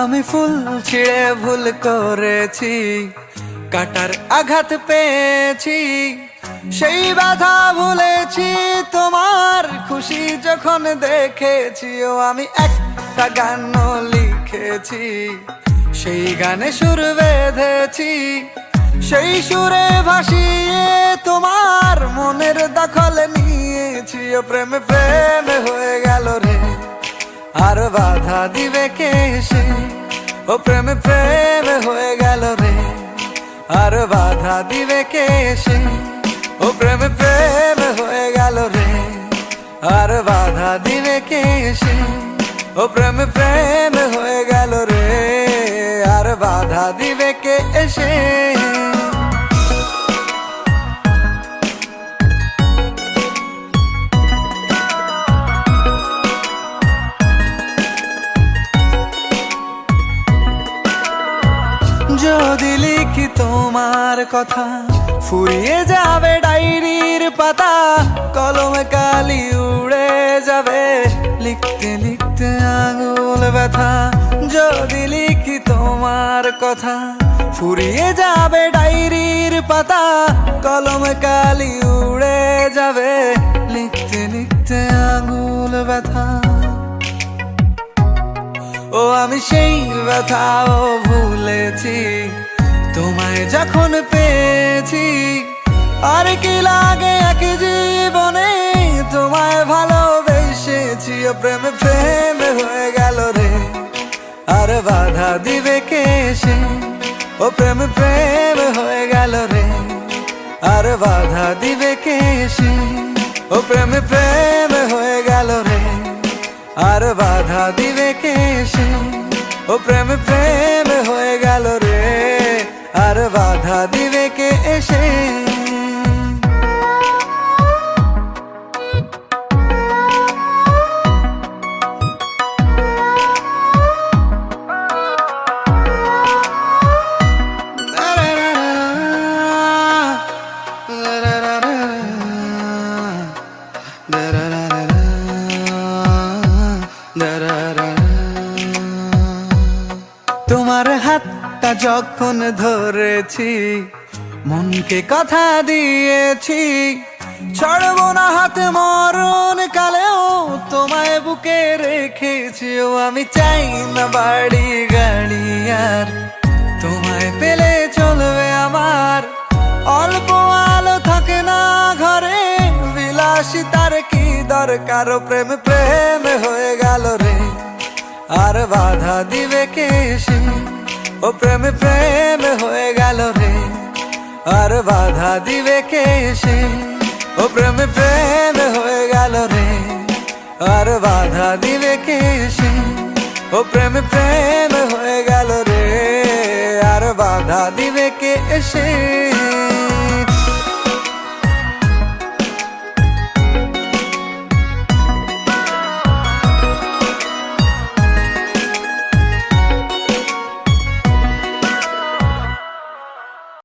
আমি ফুল ছিঁড়ে ভুল করেছি, কাটার আঘাত পেয়েছি, সেই বাধা ভুলেছি তোমার খুশি যখন দেখেছি। ও আমি একটা গান লিখেছি, সেই গানে সুর বেঁধেছি, সেই সুরে ভাসিয়ে তোমার মনের দখল নিয়েছি। ও প্রেমে প্রেমে হয়ে গেল রে, আর বাধা দিবে কে এসে। ও প্রেমে প্রেমে হয়ে গেল রে, আর বাধা দিবে কে এসে। ও প্রেমে প্রেমে হয়ে গেল রে, আর বাধা দিবে কে এসে। ও প্রেমে প্রেমে হয়ে গেল রে, আর বাধা দিবে কে এসে। যদি লিখি তোমার কথা, ফুরিয়ে যাবে ডায়েরির পাতা, কলমে কালি উড়ে যাবে, লিখতে লিখতে আঙুল ব্যথা। যদি লিখি তোমার কথা, ফুরিয়ে যাবে ডায়েরির পাতা, কলমে কালি উড়ে যাবে, লিখতে লিখতে আঙুল ব্যথা। ও আমি সেই ব্যথাও ভুলেছি, তোমায় যখন পেয়েছি। আর কি লাগে এক জীবনে, তোমায় ভালোবেসেছি। ও প্রেমে প্রেমে হয়ে গেল রে, আর বাধা দিবে কে এসে। ও প্রেমে প্রেমে হয়ে গেল রে, আর বাধা দিবে কে এসে। ও প্রেমে প্রেমে হয়ে গেল রে, আর বাধা দিবে কে এসে। ও প্রেমে প্রেমে হয়ে গেল রে, আর বাধা দিবে কে এসে। তোমার হাতটা যখন ধরেছি, মনকে কথা দিয়েছি, ছাড়বো না হাত মরণ কালেও, তোমায় বুকে রেখেছি। ও আমি চাই না বাড়ি গাড়ি আর, তোমায় পেলে চলবে আমার। অল্প আলো থাকে না ঘরে, বিলাসিতার কি দরকার। ও প্রেমে প্রেমে হয়ে গেল রে, আর বাধা দিবে কে এসে। ও প্রেমে প্রেমে হয়ে গেল রে, আর বাধা দিবে কে এসে। ও প্রেমে প্রেমে হয়ে গেল রে, আর বাধা দিবে কে এসে। ও প্রেমে প্রেমে হয়ে গেল রে, আর বাধা দিবে কে এসে।